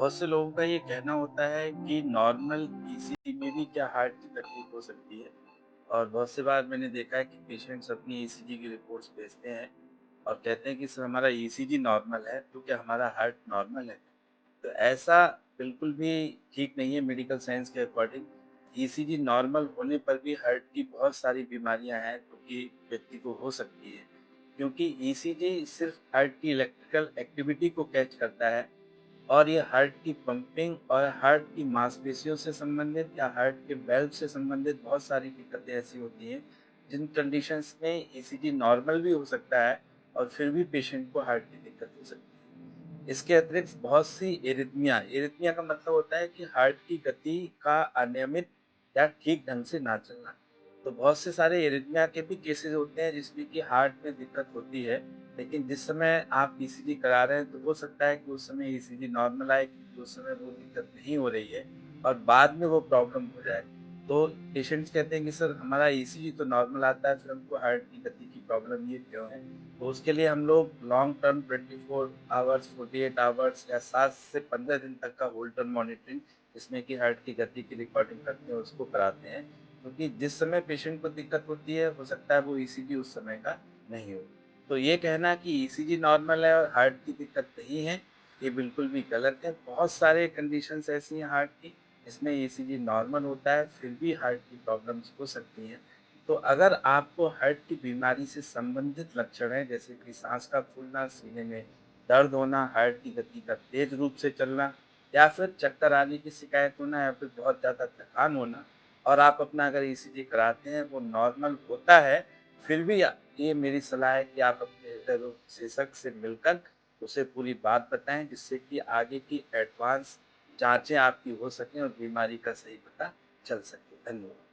बहुत से लोगों का ये कहना होता है कि नॉर्मल ईसीजी में भी क्या हार्ट की तकलीफ हो सकती है। और बहुत से बार मैंने देखा है कि पेशेंट्स अपनी ईसीजी की रिपोर्ट्स भेजते हैं और कहते हैं कि सर हमारा ईसीजी नॉर्मल है, तो क्या हमारा हार्ट नॉर्मल है? तो ऐसा बिल्कुल भी ठीक नहीं है मेडिकल साइंस के अकॉर्डिंग। ईसीजी नॉर्मल होने पर भी हार्ट की बहुत सारी बीमारियां हैं जो कि व्यक्ति को हो सकती है, क्योंकि ईसीजी सिर्फ हार्ट की इलेक्ट्रिकल एक्टिविटी को कैच करता है और ये हार्ट की पंपिंग और हार्ट की मांसपेशियों से संबंधित या हार्ट के वेल्व से संबंधित बहुत सारी दिक्कतें ऐसी होती हैं, जिन कंडीशंस में ईसीजी नॉर्मल भी हो सकता है और फिर भी पेशेंट को हार्ट की दिक्कत हो सकती है। इसके अतिरिक्त बहुत सी एरिथमिया एरिथमिया का मतलब होता है कि हार्ट की गति का अनियमित या ठीक ढंग से ना चलना। तो बहुत से सारे एरिथमिया के भी केसेस होते हैं जिसमें कि हार्ट में दिक्कत होती है, लेकिन जिस समय आप ईसीजी करा रहे हैं तो हो सकता है कि उस समय ईसीजी नॉर्मल आए, क्योंकि उस समय वो दिक्कत नहीं हो रही है और बाद में वो प्रॉब्लम हो जाए। तो पेशेंट्स कहते हैं कि सर हमारा ईसीजी तो नॉर्मल आता है, फिर हमको हार्ट की गति की प्रॉब्लम ये क्यों है? तो उसके लिए हम लोग लॉन्ग टर्म 24 आवर्स, 48 आवर्स या 7 से 15 दिन तक का होल्ड टर्म मॉनिटरिंग, जिसमें कि हार्ट की गति की रिकॉर्डिंग करते हैं, उसको कराते हैं। क्योंकि जिस समय पेशेंट को दिक्कत होती है, हो सकता है वो ईसीजी उस समय का नहीं हो। तो ये कहना कि ईसीजी नॉर्मल है और हार्ट की दिक्कत नहीं है, ये बिल्कुल भी गलत है। बहुत सारे कंडीशंस ऐसी हैं हार्ट की, जिसमें ईसीजी नॉर्मल होता है, फिर भी हार्ट की प्रॉब्लम्स हो सकती हैं। तो अगर आपको हार्ट की बीमारी से संबंधित लक्षण हैं, जैसे कि सांस का फूलना, सीने में दर्द होना, हार्ट की गति का तेज रूप से चलना या फिर चक्कर आने की शिकायत होना या फिर बहुत ज़्यादा थकान होना, और आप अपना अगर ईसीजी कराते हैं वो नॉर्मल होता है, फिर भी ये मेरी सलाह है कि आप अपने हृदय रोग विशेषज्ञ से मिलकर उसे पूरी बात बताएं, जिससे कि आगे की एडवांस जांचें आपकी हो सकें और बीमारी का सही पता चल सके। धन्यवाद।